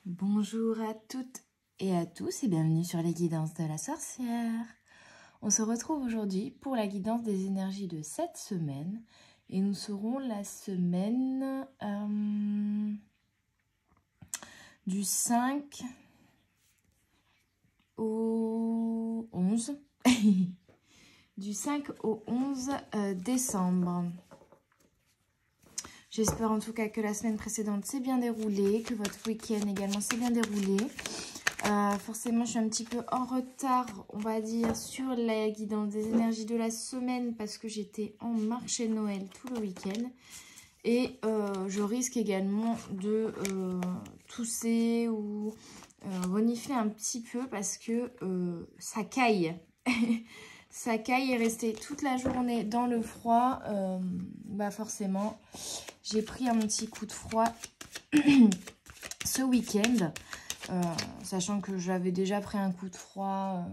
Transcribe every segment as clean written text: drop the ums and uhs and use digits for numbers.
Bonjour à toutes et à tous et bienvenue sur les guidances de la sorcière. On se retrouve aujourd'hui pour la guidance des énergies de cette semaine et nous serons la semaine du 5 au 11 du 5 au 11 décembre. J'espère en tout cas que la semaine précédente s'est bien déroulée, que votre week-end également s'est bien déroulé. Forcément, je suis un petit peu en retard, on va dire, sur la guidance des énergies de la semaine parce que j'étais en marché de Noël tout le week-end. Et je risque également de tousser ou renifler un petit peu parce que ça caille. Ça caille et rester toute la journée dans le froid, bah forcément, j'ai pris un petit coup de froid ce week-end, sachant que j'avais déjà pris un coup de froid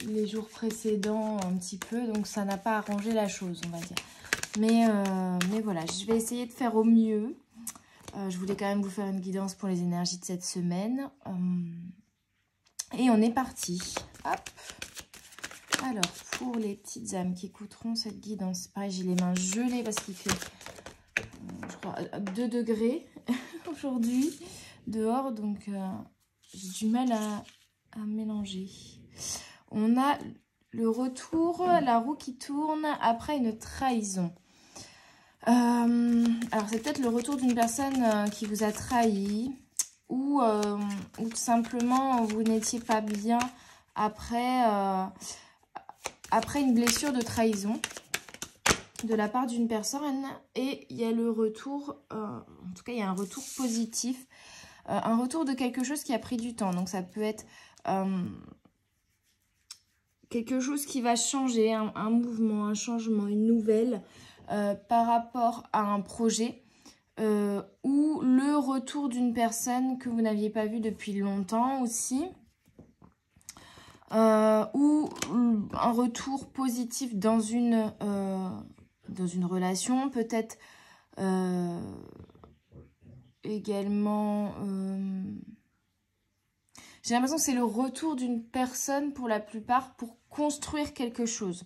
les jours précédents un petit peu, donc ça n'a pas arrangé la chose, on va dire. Mais voilà, je vais essayer de faire au mieux. Je voulais quand même vous faire une guidance pour les énergies de cette semaine. Et on est parti. Hop. Alors, pour les petites âmes qui écouteront cette guidance, pareil, j'ai les mains gelées parce qu'il fait, je crois, 2 degrés aujourd'hui dehors. Donc, j'ai du mal à mélanger. On a le retour, la roue qui tourne après une trahison. Alors, c'est peut-être le retour d'une personne qui vous a trahi ou tout simplement vous n'étiez pas bien après une blessure de trahison de la part d'une personne. Et il y a le retour, en tout cas il y a un retour positif, un retour de quelque chose qui a pris du temps. Donc ça peut être quelque chose qui va changer, un mouvement, un changement, une nouvelle par rapport à un projet ou le retour d'une personne que vous n'aviez pas vue depuis longtemps aussi. Ou un retour positif dans une relation, peut-être également, j'ai l'impression que c'est le retour d'une personne pour la plupart pour construire quelque chose.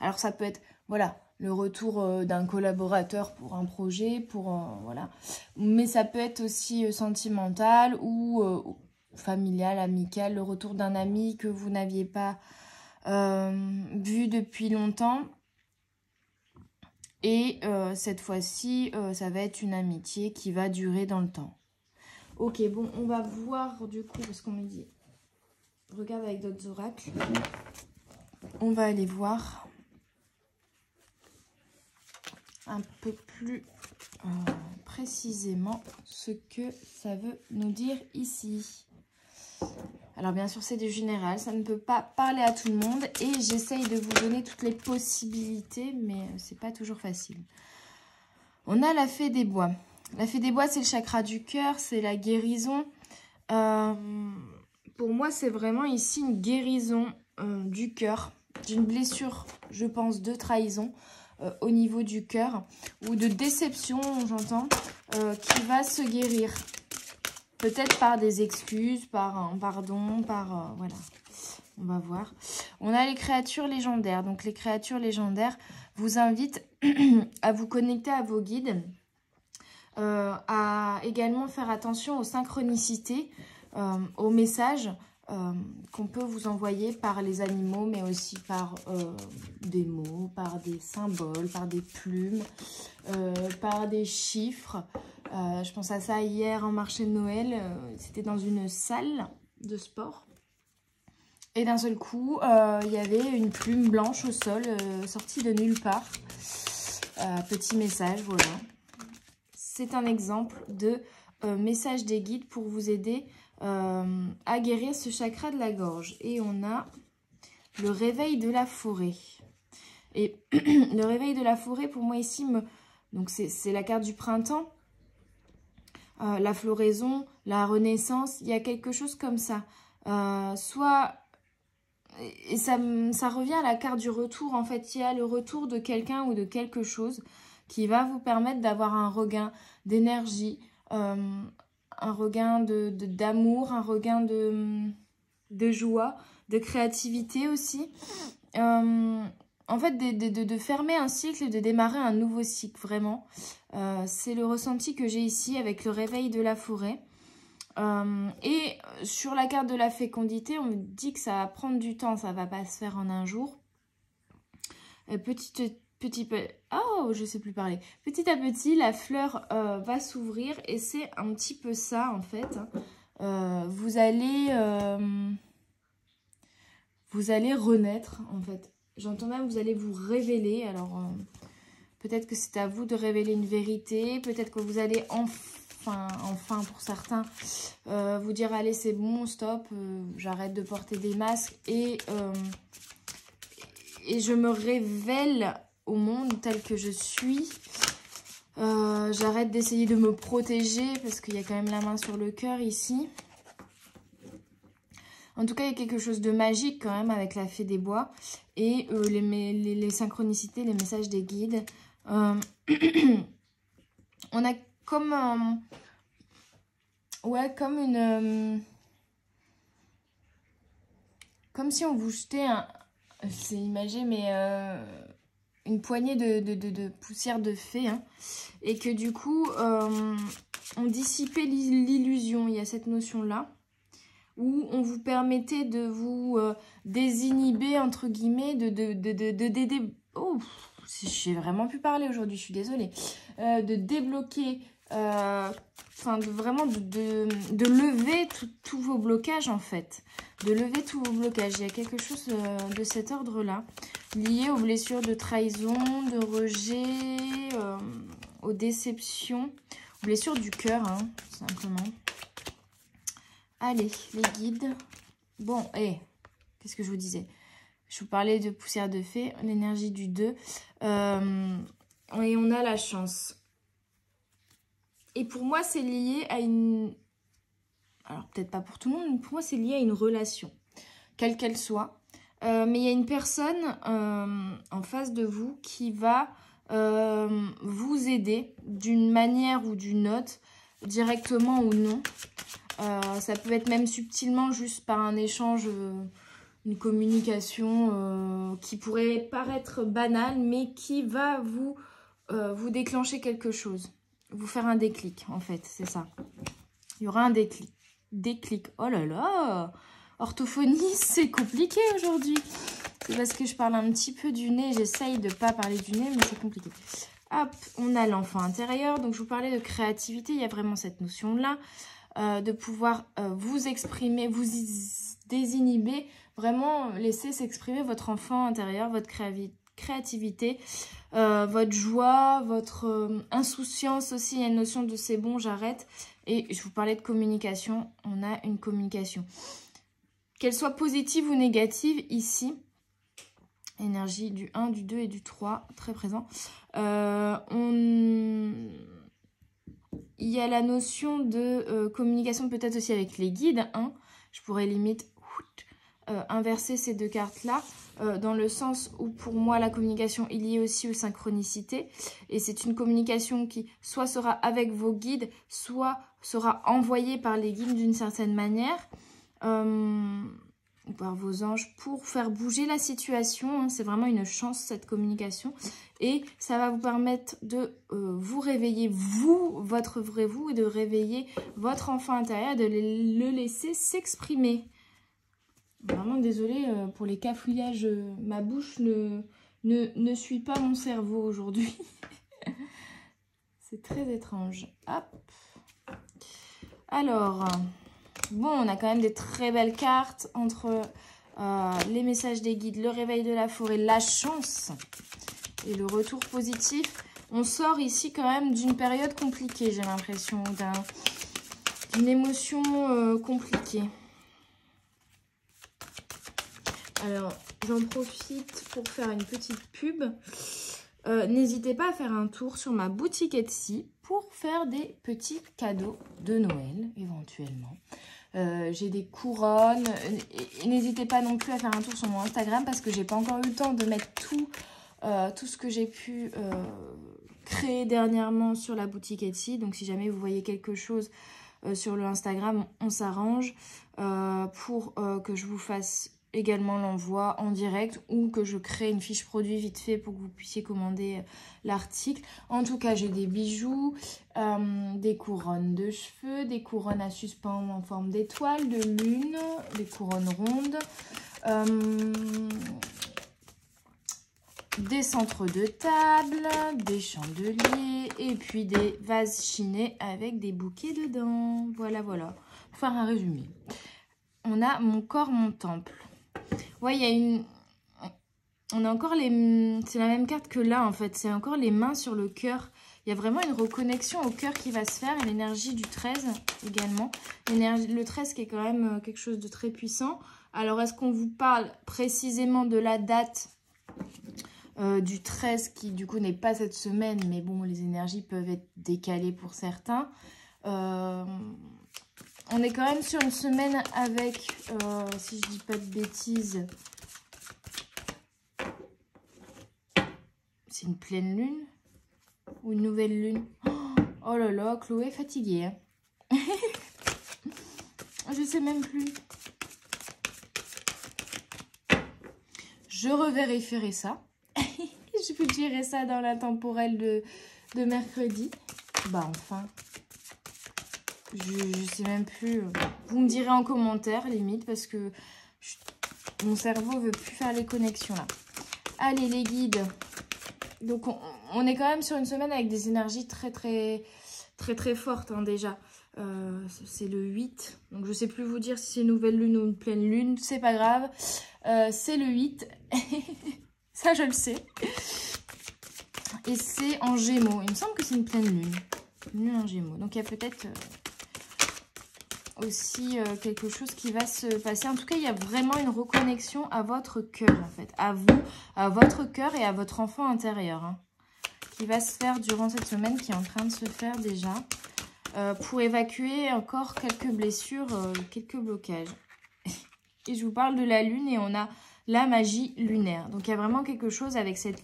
Alors ça peut être, voilà, le retour d'un collaborateur pour un projet, voilà, mais ça peut être aussi sentimental ou familial, amical, le retour d'un ami que vous n'aviez pas vu depuis longtemps. Et cette fois-ci, ça va être une amitié qui va durer dans le temps. Ok, bon, on va voir du coup, parce qu'on me dit, regarde avec d'autres oracles. On va aller voir un peu plus précisément ce que ça veut nous dire ici. Alors bien sûr c'est du général, ça ne peut pas parler à tout le monde et j'essaye de vous donner toutes les possibilités, mais c'est pas toujours facile. On a la fée des bois. La fée des bois, c'est le chakra du cœur, c'est la guérison. Pour moi, c'est vraiment ici une guérison du cœur, d'une blessure, je pense, de trahison au niveau du cœur ou de déception, j'entends, qui va se guérir. Peut-être par des excuses, par un pardon, voilà, on va voir. On a les créatures légendaires. Donc, les créatures légendaires vous invitent à vous connecter à vos guides, à également faire attention aux synchronicités, aux messages qu'on peut vous envoyer par les animaux, mais aussi par des mots, par des symboles, par des plumes, par des chiffres. Je pense à ça hier en marché de Noël, c'était dans une salle de sport. Et d'un seul coup, il y avait une plume blanche au sol, sortie de nulle part. Petit message, voilà. C'est un exemple de message des guides pour vous aider à guérir ce chakra de la gorge. Et on a le réveil de la forêt. Et le réveil de la forêt, pour moi ici, donc c'est la carte du printemps. La floraison, la renaissance, il y a quelque chose comme ça. Et ça revient à la carte du retour. En fait, il y a le retour de quelqu'un ou de quelque chose qui va vous permettre d'avoir un regain d'énergie, un un regain d'amour, un regain de joie, de créativité aussi. En fait, de fermer un cycle et de démarrer un nouveau cycle, vraiment. C'est le ressenti que j'ai ici avec le réveil de la forêt. Et sur la carte de la fécondité, on me dit que ça va prendre du temps, ça va pas se faire en un jour. Oh, je sais plus parler. Petit à petit, la fleur va s'ouvrir et c'est un petit peu ça en fait. Vous allez renaître en fait. J'entends même vous allez vous révéler. Alors peut-être que c'est à vous de révéler une vérité. Peut-être que vous allez enfin pour certains, vous dire allez c'est bon, stop, j'arrête de porter des masques et je me révèle au monde tel que je suis. J'arrête d'essayer de me protéger parce qu'il y a quand même la main sur le cœur ici. En tout cas, il y a quelque chose de magique quand même avec la fée des bois et les synchronicités, les messages des guides. On a comme comme si on vous jetait c'est imagé, mais une poignée de poussière de fée, hein, et que du coup, on dissipait l'illusion. Il y a cette notion-là, où on vous permettait de vous désinhiber, entre guillemets, oh, j'ai vraiment pu parler aujourd'hui, je suis désolée. De débloquer, vraiment de lever tous vos blocages, en fait. De lever tous vos blocages. Il y a quelque chose de cet ordre-là, lié aux blessures de trahison, de rejet, aux déceptions, aux blessures du cœur, hein, simplement. Allez, les guides. Bon, qu'est-ce que je vous disais? Je vous parlais de poussière de fée, l'énergie du 2. Et on a la chance. Et pour moi, c'est lié à une... Alors, peut-être pas pour tout le monde, mais pour moi, c'est lié à une relation, quelle qu'elle soit. Mais il y a une personne en face de vous qui va vous aider d'une manière ou d'une autre, directement ou non. Ça peut être même subtilement, juste par un échange, une communication qui pourrait paraître banale, mais qui va vous déclencher quelque chose. Vous faire un déclic, en fait, c'est ça. Il y aura un déclic. Déclic, oh là là, orthophonie, c'est compliqué aujourd'hui. C'est parce que je parle un petit peu du nez, j'essaye de ne pas parler du nez, mais c'est compliqué. Hop, on a l'enfant intérieur, donc je vous parlais de créativité, il y a vraiment cette notion-là. De pouvoir vous exprimer, vous désinhiber, vraiment laisser s'exprimer votre enfant intérieur, votre créativité, votre joie, votre insouciance aussi. Il y a une notion de c'est bon, j'arrête. Et je vous parlais de communication, on a une communication. Qu'elle soit positive ou négative, ici, énergie du 1, du 2 et du 3, très présent. Il y a la notion de communication peut-être aussi avec les guides. Hein. Je pourrais limite inverser ces deux cartes-là, dans le sens où pour moi la communication est liée aussi aux synchronicités. Et c'est une communication qui soit sera avec vos guides, soit sera envoyée par les guides d'une certaine manière. Ou par vos anges pour faire bouger la situation. Hein. C'est vraiment une chance cette communication. Et ça va vous permettre de vous réveiller, vous, votre vrai vous, et de réveiller votre enfant intérieur, de le laisser s'exprimer. Vraiment désolée pour les cafouillages, ma bouche ne suit pas mon cerveau aujourd'hui. C'est très étrange. Hop. Alors, bon, on a quand même des très belles cartes entre les messages des guides, le réveil de la forêt, la chance et le retour positif. On sort ici quand même d'une période compliquée, j'ai l'impression, d'une émotion compliquée. Alors, j'en profite pour faire une petite pub. N'hésitez pas à faire un tour sur ma boutique Etsy pour faire des petits cadeaux de Noël, éventuellement. J'ai des couronnes. N'hésitez pas non plus à faire un tour sur mon Instagram parce que j'ai pas encore eu le temps de mettre tout ce que j'ai pu créer dernièrement sur la boutique Etsy. Donc, si jamais vous voyez quelque chose sur le Instagram, on s'arrange pour que je vous fasse également l'envoi en direct ou que je crée une fiche produit vite fait pour que vous puissiez commander l'article. En tout cas, j'ai des bijoux, des couronnes de cheveux, des couronnes à suspendre en forme d'étoile, de lune, des couronnes rondes, des centres de table, des chandeliers et puis des vases chinés avec des bouquets dedans. Voilà, voilà. Pour faire un résumé. On a mon corps, mon temple. Ouais, il y a une... On a encore les... C'est la même carte que là, en fait. C'est encore les mains sur le cœur. Il y a vraiment une reconnexion au cœur qui va se faire. Et l'énergie du 13 également. Le 13 qui est quand même quelque chose de très puissant. Alors, est-ce qu'on vous parle précisément de la date du 13 qui, du coup, n'est pas cette semaine. Mais bon, les énergies peuvent être décalées pour certains. On est quand même sur une semaine avec, si je dis pas de bêtises, c'est une pleine lune ou une nouvelle lune. Oh là là, Chloé est fatiguée. Hein. Je sais même plus. Je revérifierai ça. Je vous dirai ça dans la temporelle de mercredi. Bah enfin. Je sais même plus. Vous me direz en commentaire, limite, parce que mon cerveau veut plus faire les connexions là. Allez, les guides. Donc, on est quand même sur une semaine avec des énergies très fortes, hein, déjà. C'est le 8. Donc, je sais plus vous dire si c'est une nouvelle lune ou une pleine lune. C'est pas grave. C'est le 8. Ça, je le sais. Et c'est en Gémeaux. Il me semble que c'est une pleine lune. Une lune en Gémeaux. Donc, il y a peut-être... aussi quelque chose qui va se passer. En tout cas, il y a vraiment une reconnexion à votre cœur, en fait. À vous, à votre cœur et à votre enfant intérieur. Hein, qui va se faire durant cette semaine, qui est en train de se faire déjà. Pour évacuer encore quelques blessures, quelques blocages. Et je vous parle de la lune et on a la magie lunaire. Donc, il y a vraiment quelque chose avec cette...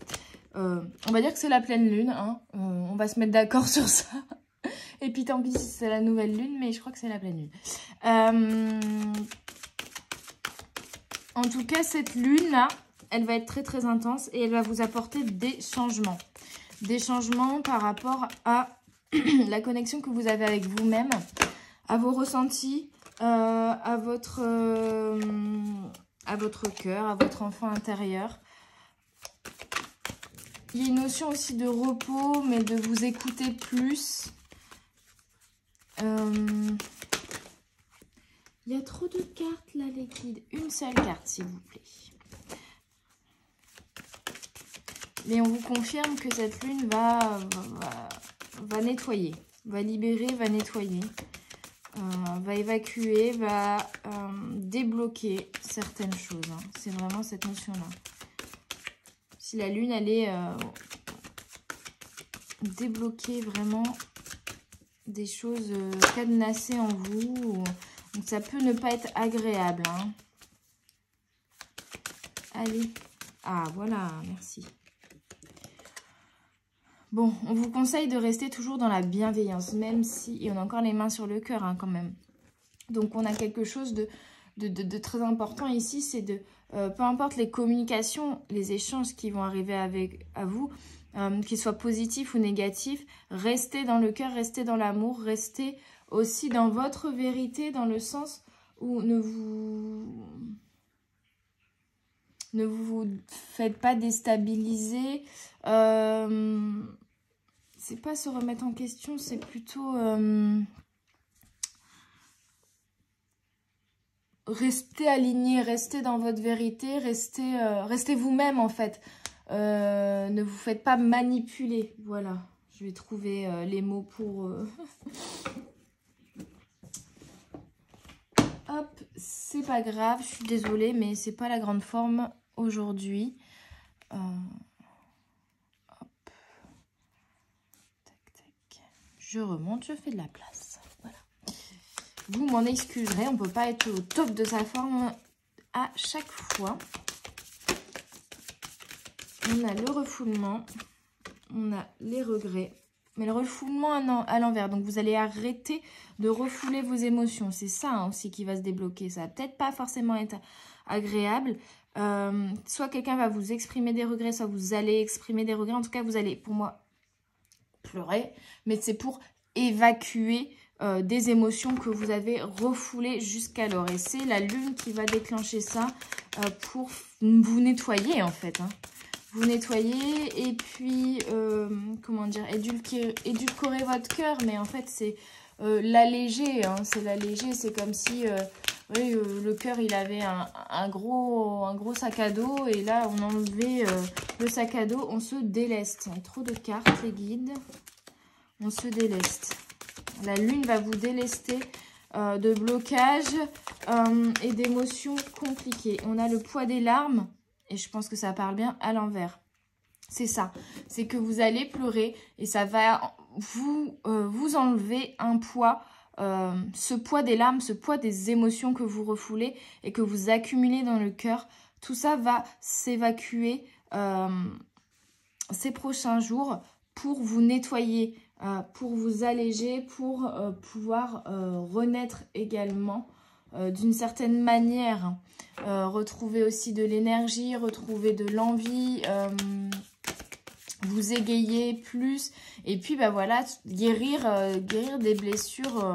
on va dire que c'est la pleine lune. Hein, on va se mettre d'accord sur ça. Et puis tant pis si c'est la nouvelle lune, mais je crois que c'est la pleine lune. En tout cas, cette lune-là, elle va être très intense et elle va vous apporter des changements. Des changements par rapport à la connexion que vous avez avec vous-même, à vos ressentis, à votre cœur, à votre enfant intérieur. Il y a une notion aussi de repos, mais de vous écouter plus. Il y a trop de cartes là, les guides. Une seule carte, s'il vous plaît. Mais on vous confirme que cette lune va nettoyer, va libérer, va nettoyer, va évacuer, va débloquer certaines choses. Hein. C'est vraiment cette notion-là. Si la lune, elle est débloquer vraiment des choses cadenassées en vous. Donc ça peut ne pas être agréable. Hein. Allez. Ah voilà, merci. Bon, on vous conseille de rester toujours dans la bienveillance, même si... Et on a encore les mains sur le cœur, hein, quand même. Donc on a quelque chose de très important ici, c'est de... peu importe les communications, les échanges qui vont arriver à vous, qu'ils soient positifs ou négatifs, restez dans le cœur, restez dans l'amour, restez aussi dans votre vérité, dans le sens où ne vous faites pas déstabiliser. C'est pas se remettre en question, c'est plutôt rester aligné, rester dans votre vérité, restez vous-même en fait. Ne vous faites pas manipuler. Voilà, je vais trouver les mots pour... Hop, c'est pas grave, je suis désolée, mais c'est pas la grande forme aujourd'hui. Hop. Tac, tac. Je remonte, je fais de la place. Voilà. Vous m'en excuserez, on peut pas être au top de sa forme à chaque fois. On a le refoulement, on a les regrets Mais le refoulement à l'envers. Donc, vous allez arrêter de refouler vos émotions. C'est ça hein, aussi qui va se débloquer. Ça va peut-être pas forcément être agréable. Soit quelqu'un va vous exprimer des regrets, soit vous allez exprimer des regrets. En tout cas, vous allez, pour moi, pleurer. Mais c'est pour évacuer des émotions que vous avez refoulées jusqu'alors. Et c'est la lune qui va déclencher ça pour vous nettoyer, en fait. Hein. Vous nettoyez et puis, comment dire, édulcorer votre cœur. Mais en fait, c'est l'alléger. Hein, c'est l'alléger. C'est comme si oui, le cœur, il avait un gros sac à dos. Et là, on enlevait le sac à dos. On se déleste. Il y a trop de cartes, les guides. On se déleste. La lune va vous délester de blocages et d'émotions compliquées. On a le poids des larmes. Et je pense que ça parle bien à l'envers. C'est ça. C'est que vous allez pleurer et ça va vous enlever un poids. Ce poids des larmes, ce poids des émotions que vous refoulez et que vous accumulez dans le cœur. Tout ça va s'évacuer ces prochains jours pour vous nettoyer, pour vous alléger, pour pouvoir renaître également d'une certaine manière. Retrouver aussi de l'énergie, retrouver de l'envie, vous égayer plus. Et puis, bah voilà, guérir des blessures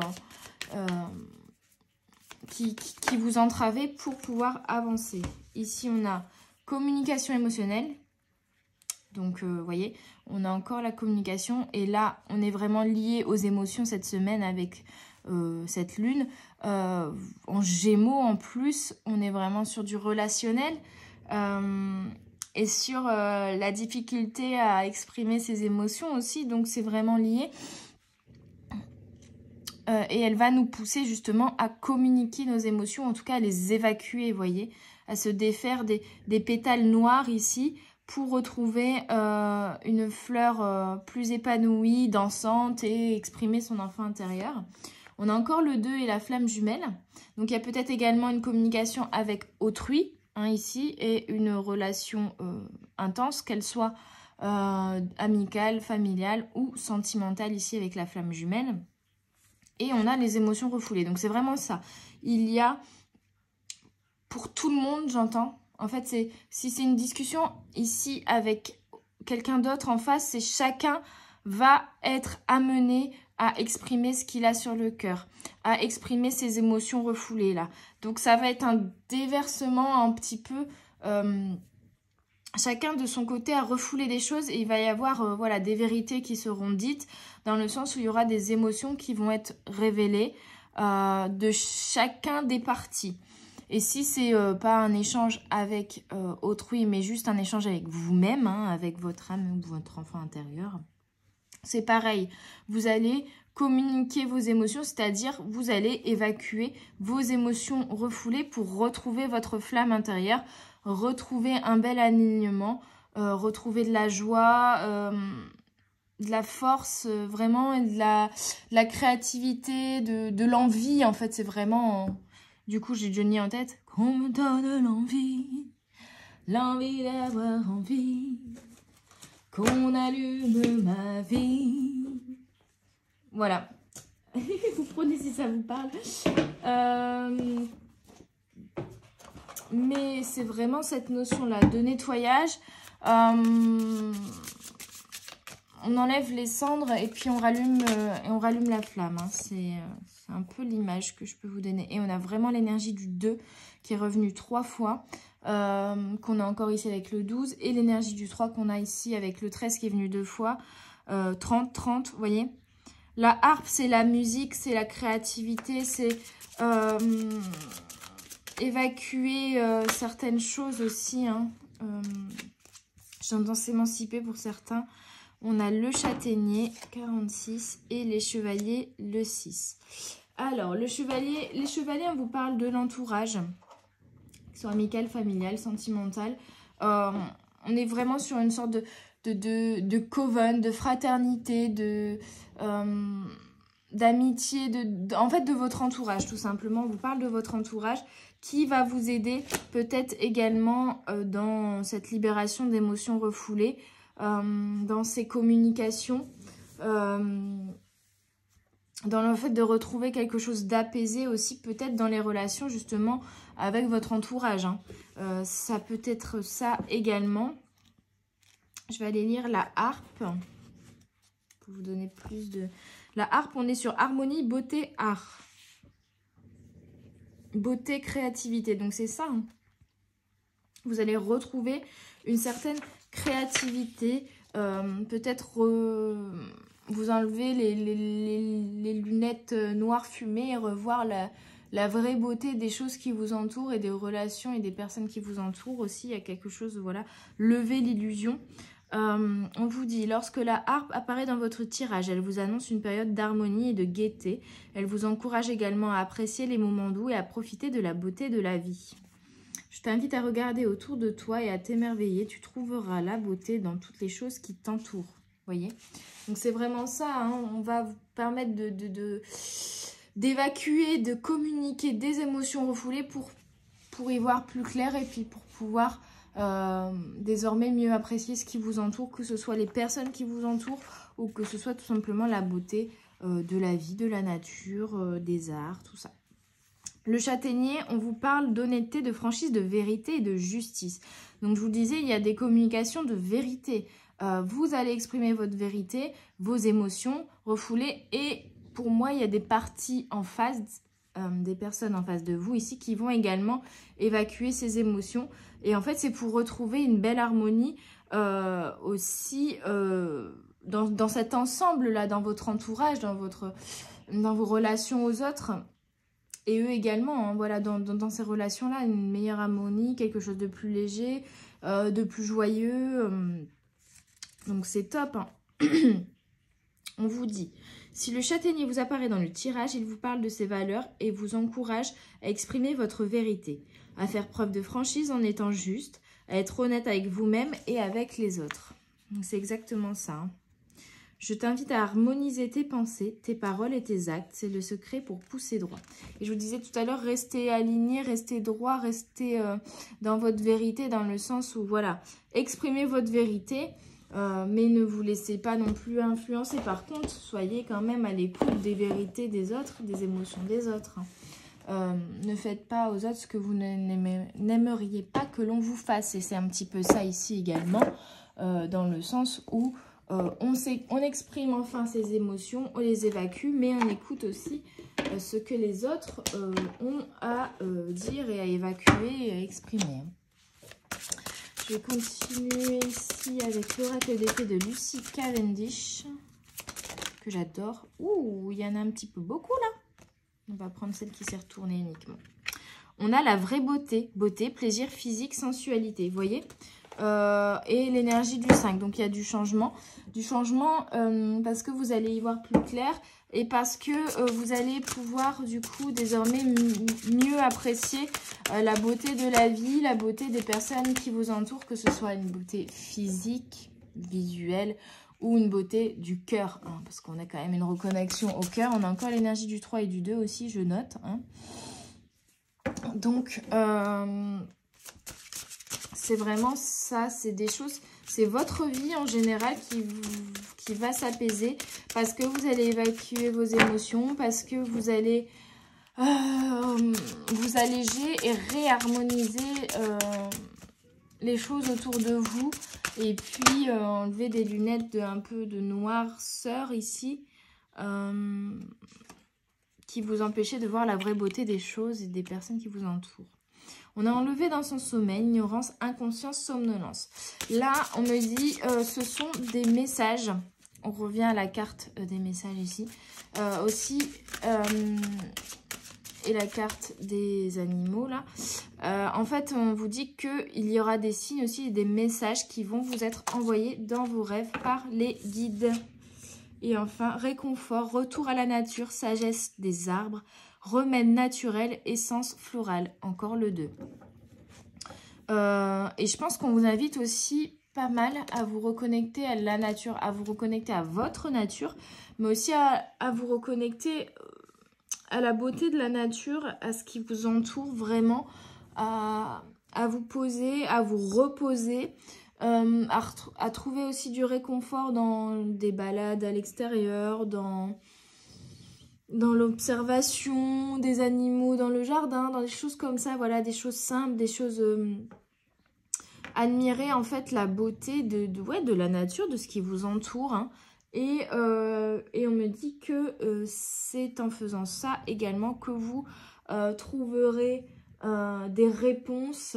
qui vous entravaient pour pouvoir avancer. Ici, on a communication émotionnelle. Donc, vous voyez, on a encore la communication. Et là, on est vraiment lié aux émotions cette semaine avec cette lune. En Gémeaux, en plus, on est vraiment sur du relationnel. Et sur la difficulté à exprimer ses émotions aussi. Donc, c'est vraiment lié. Et elle va nous pousser justement à communiquer nos émotions, en tout cas à les évacuer, vous voyez, à se défaire des pétales noirs ici pour retrouver une fleur plus épanouie, dansante et exprimer son enfant intérieur. On a encore le 2 et la flamme jumelle. Donc, il y a peut-être également une communication avec autrui, hein, ici, et une relation intense, qu'elle soit amicale, familiale ou sentimentale, ici, avec la flamme jumelle. Et on a les émotions refoulées. Donc, c'est vraiment ça. Il y a, pour tout le monde, j'entends. En fait, si c'est une discussion ici avec quelqu'un d'autre en face, c'est chacun va être amené à exprimer ce qu'il a sur le cœur, à exprimer ses émotions refoulées là. Donc, ça va être un déversement un petit peu... chacun de son côté a refoulé des choses et il va y avoir voilà, des vérités qui seront dites dans le sens où il y aura des émotions qui vont être révélées de chacun des parties. Et si c'est pas un échange avec autrui, mais juste un échange avec vous-même, hein, avec votre âme ou votre enfant intérieur, c'est pareil. Vous allez communiquer vos émotions, c'est-à-dire vous allez évacuer vos émotions refoulées pour retrouver votre flamme intérieure, retrouver un bel alignement, retrouver de la joie, de la force, vraiment, et de la créativité, de l'envie. En fait, c'est vraiment... Du coup, j'ai Johnny en tête. Qu'on me donne l'envie d'avoir envie, qu'on allume ma vie. Voilà. Vous prenez si ça vous parle. Mais c'est vraiment cette notion-là de nettoyage. On enlève les cendres et puis on rallume la flamme. Hein. C'est un peu l'image que je peux vous donner. Et on a vraiment l'énergie du 2 qui est revenue 3 fois. Qu'on a encore ici avec le 12. Et l'énergie du 3 qu'on a ici avec le 13 qui est venu 2 fois. 30, vous voyez. La harpe, c'est la musique, c'est la créativité, c'est évacuer certaines choses aussi. Hein. J'entends s'émanciper pour certains. On a le châtaignier, 46, et les chevaliers, le 6. Alors, les chevaliers, on vous parle de l'entourage, soit amical, familial, sentimental. On est vraiment sur une sorte de coven, de fraternité, d'amitié, en fait de votre entourage tout simplement. On vous parle de votre entourage qui va vous aider peut-être également dans cette libération d'émotions refoulées, dans ces communications. dans le fait de retrouver quelque chose d'apaisé aussi, peut-être dans les relations justement avec votre entourage. Hein. Ça peut être ça également. Je vais aller lire la harpe pour vous donner plus de... La harpe, on est sur harmonie, beauté, art. Beauté, créativité. Donc c'est ça. Hein. Vous allez retrouver une certaine créativité. Peut-être vous enlever les lunettes noires fumées et revoir la vraie beauté des choses qui vous entourent et des relations et des personnes qui vous entourent aussi. Il y a quelque chose, voilà, lever l'illusion. On vous dit, lorsque la harpe apparaît dans votre tirage, elle vous annonce une période d'harmonie et de gaieté. Elle vous encourage également à apprécier les moments doux et à profiter de la beauté de la vie. Je t'invite à regarder autour de toi et à t'émerveiller. Tu trouveras la beauté dans toutes les choses qui t'entourent. Voyez? Donc c'est vraiment ça. Hein. On va vous permettre d'évacuer, de communiquer des émotions refoulées pour y voir plus clair et puis pour pouvoir désormais mieux apprécier ce qui vous entoure, que ce soit les personnes qui vous entourent ou que ce soit tout simplement la beauté de la vie, de la nature, des arts, tout ça. Le châtaignier, on vous parle d'honnêteté, de franchise, de vérité et de justice. Donc je vous disais, il y a des communications de vérité. Vous allez exprimer votre vérité, vos émotions refoulées. Et pour moi, il y a des parties en face, des personnes en face de vous ici qui vont également évacuer ces émotions. Et en fait, c'est pour retrouver une belle harmonie aussi dans cet ensemble-là, dans votre entourage, dans vos relations aux autres. Et eux également, hein, voilà, dans ces relations-là, une meilleure harmonie, quelque chose de plus léger, de plus joyeux. Donc c'est top. Hein. On vous dit, si le châtaignier vous apparaît dans le tirage, il vous parle de ses valeurs et vous encourage à exprimer votre vérité, à faire preuve de franchise en étant juste, à être honnête avec vous-même et avec les autres. Donc c'est exactement ça. Hein. Je t'invite à harmoniser tes pensées, tes paroles et tes actes. C'est le secret pour pousser droit. Et je vous disais tout à l'heure, restez aligné, restez droit, restez dans votre vérité, dans le sens où, voilà, exprimez votre vérité, mais ne vous laissez pas non plus influencer. Par contre, soyez quand même à l'écoute des vérités des autres, des émotions des autres. Ne faites pas aux autres ce que vous n'aimeriez pas que l'on vous fasse. Et c'est un petit peu ça ici également, dans le sens où on exprime enfin ses émotions, on les évacue, mais on écoute aussi ce que les autres ont à dire et à évacuer et à exprimer. Je vais continuer ici avec l'oracle d'épée de Lucy Cavendish, que j'adore. Ouh, il y en a un petit peu beaucoup là. On va prendre celle qui s'est retournée uniquement. On a la vraie beauté, beauté, plaisir physique, sensualité, vous voyez, et l'énergie du 5. Donc il y a du changement parce que vous allez y voir plus clair et parce que vous allez pouvoir du coup désormais mieux apprécier la beauté de la vie, la beauté des personnes qui vous entourent, que ce soit une beauté physique, visuelle ou une beauté du cœur, hein, parce qu'on a quand même une reconnexion au cœur. On a encore l'énergie du 3 et du 2 aussi, je note. Hein. Donc, c'est vraiment ça, c'est des choses, c'est votre vie en général qui va s'apaiser parce que vous allez évacuer vos émotions, parce que vous allez vous alléger et réharmoniser les choses autour de vous et puis enlever des lunettes un peu de noirceur ici qui vous empêchaient de voir la vraie beauté des choses et des personnes qui vous entourent. On a enlevé dans son sommeil, ignorance, inconscience, somnolence. Là, on me dit, ce sont des messages. On revient à la carte des messages ici. Aussi, et la carte des animaux, là. En fait, on vous dit qu'il y aura des signes aussi et des messages qui vont vous être envoyés dans vos rêves par les guides. Et enfin, réconfort, retour à la nature, sagesse des arbres, remède naturel, essence florale, encore le 2. Et je pense qu'on vous invite aussi pas mal à vous reconnecter à la nature, à vous reconnecter à votre nature, mais aussi à vous reconnecter à la beauté de la nature, à ce qui vous entoure vraiment, à vous poser, à vous reposer, à trouver aussi du réconfort dans des balades à l'extérieur, dans l'observation des animaux dans le jardin, dans des choses comme ça, voilà, des choses simples, des choses... admirer en fait la beauté de la nature, de ce qui vous entoure, hein. Et on me dit que c'est en faisant ça également que vous trouverez des réponses,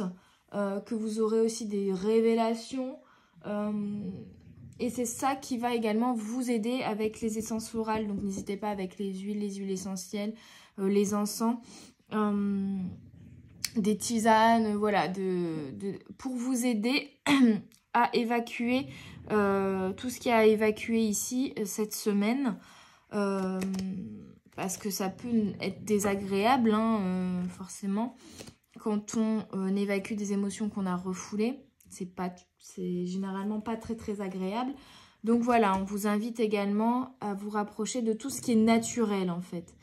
que vous aurez aussi des révélations. Et c'est ça qui va également vous aider avec les essences florales. Donc n'hésitez pas avec les huiles essentielles, les encens, des tisanes, voilà, pour vous aider à évacuer tout ce qu'il y a à évacuer ici cette semaine. Parce que ça peut être désagréable, hein, forcément, quand on évacue des émotions qu'on a refoulées. C'est généralement pas très très agréable. Donc voilà, on vous invite également à vous rapprocher de tout ce qui est naturel en fait.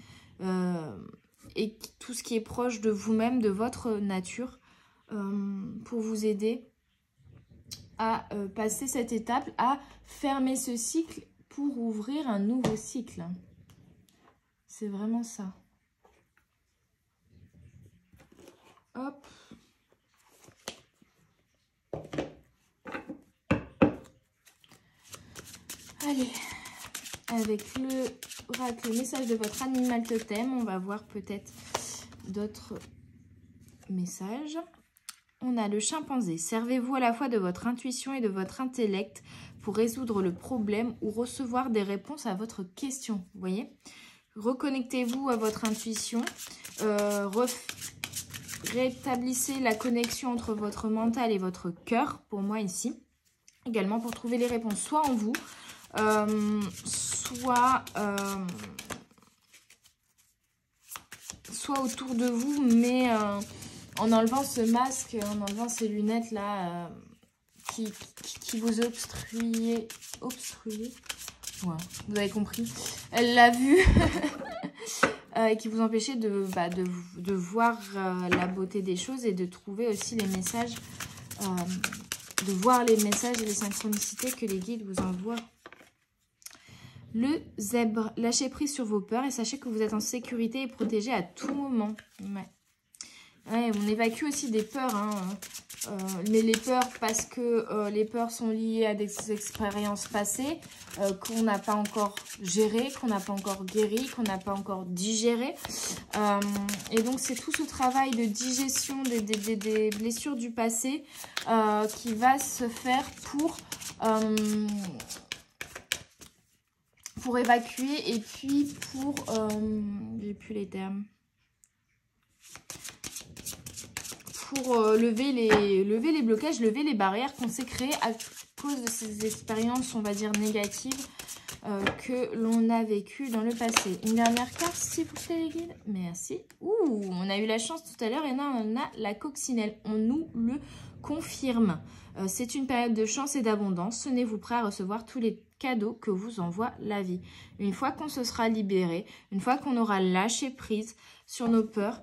Et tout ce qui est proche de vous-même, de votre nature, pour vous aider à passer cette étape, à fermer ce cycle pour ouvrir un nouveau cycle. C'est vraiment ça. Hop. Allez, avec le message de votre animal totem, on va voir peut-être d'autres messages. On a le chimpanzé. Servez-vous à la fois de votre intuition et de votre intellect pour résoudre le problème ou recevoir des réponses à votre question. Vous voyez? Reconnectez-vous à votre intuition. Rétablissez la connexion entre votre mental et votre cœur, pour moi ici. Également pour trouver les réponses soit en vous, soit autour de vous, mais en enlevant ce masque, en enlevant ces lunettes là qui vous obstruaient. Ouais, vous avez compris. Elle l'a vu. Et qui vous empêchait de voir la beauté des choses et de trouver aussi les messages, de voir les messages et les synchronicités que les guides vous envoient. Le zèbre, lâchez prise sur vos peurs et sachez que vous êtes en sécurité et protégé à tout moment. Ouais, on évacue aussi des peurs, hein. Mais les peurs parce que les peurs sont liées à des expériences passées qu'on n'a pas encore gérées, qu'on n'a pas encore guéries, qu'on n'a pas encore digérées. Et donc c'est tout ce travail de digestion des blessures du passé qui va se faire pour évacuer et puis pour... j'ai plus les termes. Pour lever les blocages, lever les barrières qu'on s'est créées à cause de ces expériences, on va dire, négatives que l'on a vécues dans le passé. Une dernière carte, s'il vous plaît, les guides. Merci. Ouh, on a eu la chance tout à l'heure et là, on a la coccinelle. On nous le confirme. C'est une période de chance et d'abondance. Tenez-vous prêt à recevoir tous les cadeaux que vous envoie la vie. Une fois qu'on se sera libéré, une fois qu'on aura lâché prise sur nos peurs,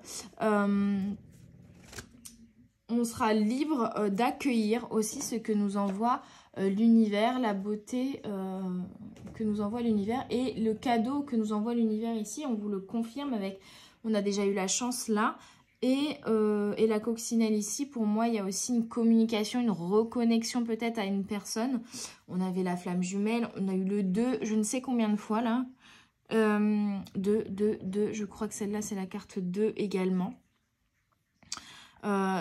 on sera libre d'accueillir aussi ce que nous envoie l'univers, la beauté que nous envoie l'univers et le cadeau que nous envoie l'univers ici. On vous le confirme avec, on a déjà eu la chance là et la coccinelle ici. Pour moi, il y a aussi une communication, une reconnexion peut-être à une personne. On avait la flamme jumelle, on a eu le 2, je ne sais combien de fois là. 2, je crois que celle-là c'est la carte 2 également.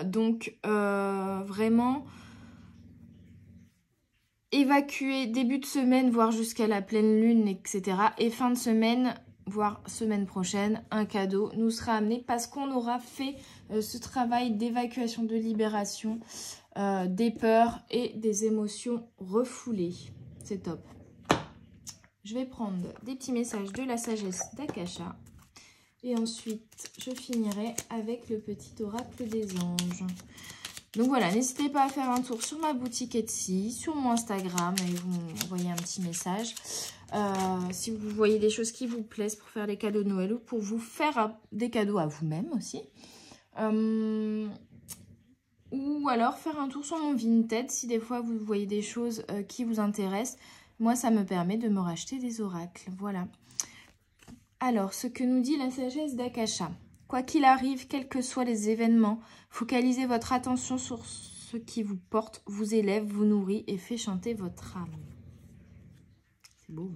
Donc vraiment évacuer début de semaine voire jusqu'à la pleine lune, etc. et fin de semaine voire semaine prochaine, un cadeau nous sera amené parce qu'on aura fait ce travail d'évacuation, de libération des peurs et des émotions refoulées. C'est top. Je vais prendre des petits messages de la sagesse d'Akasha. Et ensuite, je finirai avec le petit oracle des anges. Donc voilà, n'hésitez pas à faire un tour sur ma boutique Etsy, sur mon Instagram et vous m'envoyez un petit message. Si vous voyez des choses qui vous plaisent pour faire des cadeaux de Noël ou pour vous faire des cadeaux à vous-même aussi. ou alors faire un tour sur mon Vinted si des fois vous voyez des choses qui vous intéressent. Moi, ça me permet de me racheter des oracles. Voilà. Alors, ce que nous dit la sagesse d'Akasha. Quoi qu'il arrive, quels que soient les événements, focalisez votre attention sur ce qui vous porte, vous élève, vous nourrit et fait chanter votre âme. C'est beau.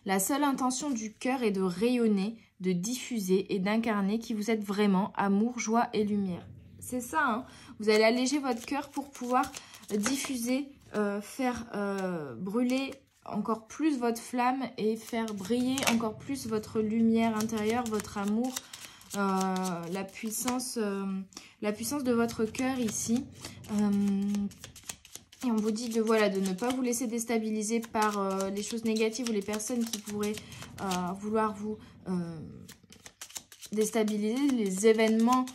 La seule intention du cœur est de rayonner, de diffuser et d'incarner qui vous êtes vraiment, amour, joie et lumière. C'est ça, hein. Vous allez alléger votre cœur pour pouvoir diffuser, faire brûler encore plus votre flamme et faire briller encore plus votre lumière intérieure, votre amour, la puissance de votre cœur ici. Et on vous dit de, voilà, de ne pas vous laisser déstabiliser par les choses négatives ou les personnes qui pourraient vouloir vous déstabiliser, les événements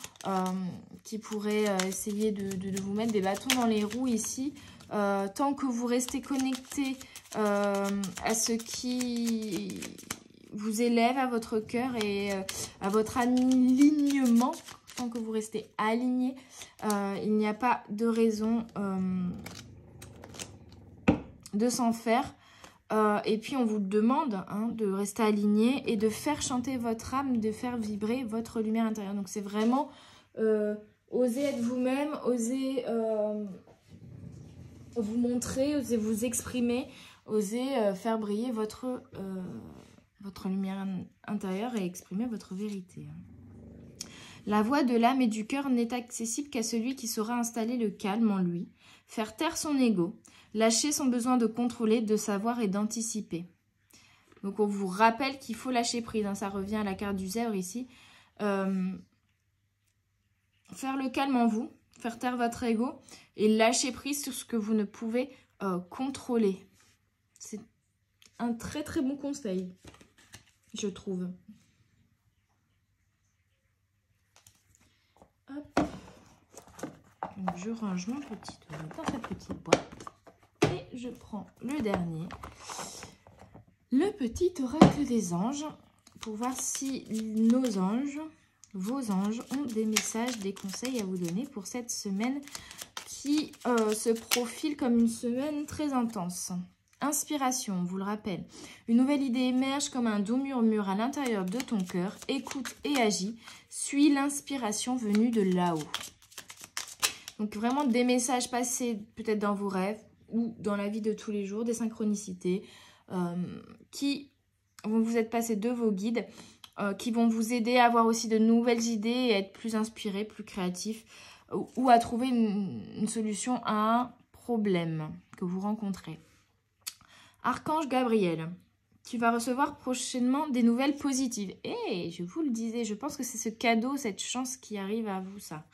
qui pourraient essayer de vous mettre des bâtons dans les roues ici. Tant que vous restez connecté à ce qui vous élève, à votre cœur et à votre alignement, tant que vous restez aligné, il n'y a pas de raison de s'en faire. Et puis on vous demande de rester aligné et de faire chanter votre âme, de faire vibrer votre lumière intérieure. Donc c'est vraiment oser être vous-même, oser vous montrer, oser vous exprimer, oser faire briller votre lumière intérieure et exprimer votre vérité. La voix de l'âme et du cœur n'est accessible qu'à celui qui saura installer le calme en lui, faire taire son ego, lâcher son besoin de contrôler, de savoir et d'anticiper. Donc on vous rappelle qu'il faut lâcher prise, ça revient à la carte du zèbre ici. Faire le calme en vous, faire taire votre ego et lâcher prise sur ce que vous ne pouvez contrôler. C'est un très très bon conseil, je trouve. Hop. Donc je range mon petit oreille dans sa petite boîte et je prends le dernier, le petit oracle des anges, pour voir si nos anges, vos anges, ont des messages, des conseils à vous donner pour cette semaine qui se profile comme une semaine très intense. Inspiration, on vous le rappelle. Une nouvelle idée émerge comme un doux murmure à l'intérieur de ton cœur. Écoute et agis. Suis l'inspiration venue de là-haut. Donc vraiment des messages passés peut-être dans vos rêves ou dans la vie de tous les jours, des synchronicités qui vont vous être passés de vos guides, qui vont vous aider à avoir aussi de nouvelles idées et être plus inspiré, plus créatif ou à trouver une solution à un problème que vous rencontrez. Archange Gabriel, tu vas recevoir prochainement des nouvelles positives. Et je vous le disais, je pense que c'est ce cadeau, cette chance qui arrive à vous, ça.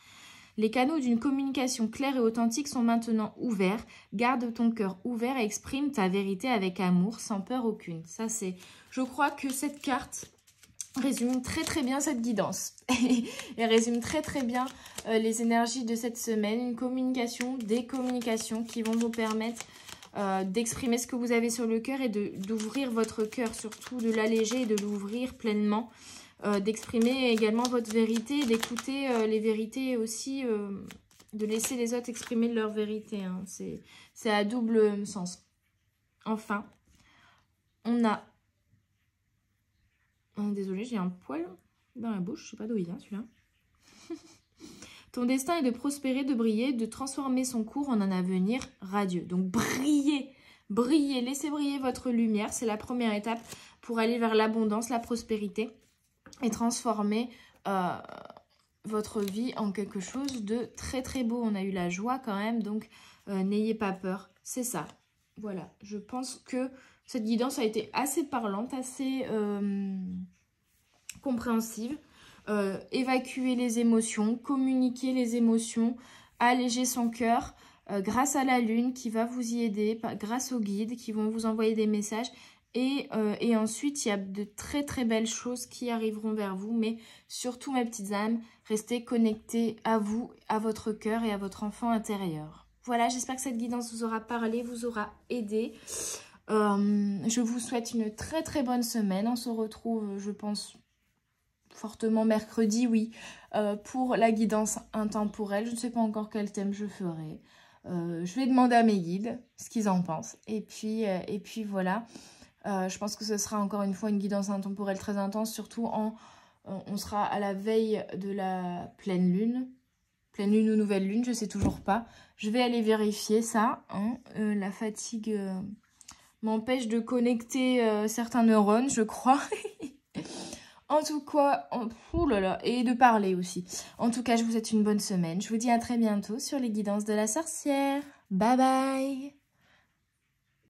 Les canaux d'une communication claire et authentique sont maintenant ouverts. Garde ton cœur ouvert et exprime ta vérité avec amour, sans peur aucune. Ça, c'est... Je crois que cette carte résume très très bien cette guidance. Et résume très très bien les énergies de cette semaine. Une communication, des communications qui vont vous permettre d'exprimer ce que vous avez sur le cœur et d'ouvrir votre cœur, surtout de l'alléger et de l'ouvrir pleinement. D'exprimer également votre vérité, d'écouter les vérités aussi, de laisser les autres exprimer leur vérité. Hein. C'est à double sens. Enfin, on a... désolée, j'ai un poil dans la bouche, je ne sais pas d'où il vient celui-là. Ton destin est de prospérer, de briller, de transformer son cours en un avenir radieux. Donc brillez, brillez, laissez briller votre lumière. C'est la première étape pour aller vers l'abondance, la prospérité et transformer votre vie en quelque chose de très très beau. On a eu la joie quand même, donc n'ayez pas peur. C'est ça. Voilà, je pense que cette guidance a été assez parlante, assez compréhensive. Évacuer les émotions, communiquer les émotions, alléger son cœur grâce à la lune qui va vous y aider, grâce aux guides qui vont vous envoyer des messages. Et ensuite, il y a de très très belles choses qui arriveront vers vous. Mais surtout, mes petites âmes, restez connectés à vous, à votre cœur et à votre enfant intérieur. Voilà, j'espère que cette guidance vous aura parlé, vous aura aidé. Je vous souhaite une très très bonne semaine. On se retrouve, je pense, fortement mercredi, oui. Pour la guidance intemporelle, je ne sais pas encore quel thème je ferai. Je vais demander à mes guides ce qu'ils en pensent. Et puis voilà. Je pense que ce sera encore une fois une guidance intemporelle très intense, surtout on sera à la veille de la pleine lune. Pleine lune ou nouvelle lune, je ne sais toujours pas. Je vais aller vérifier ça. Hein. La fatigue m'empêche de connecter certains neurones, je crois. En tout cas, ouh là là, et de parler aussi. En tout cas, je vous souhaite une bonne semaine. Je vous dis à très bientôt sur les guidances de la sorcière. Bye bye!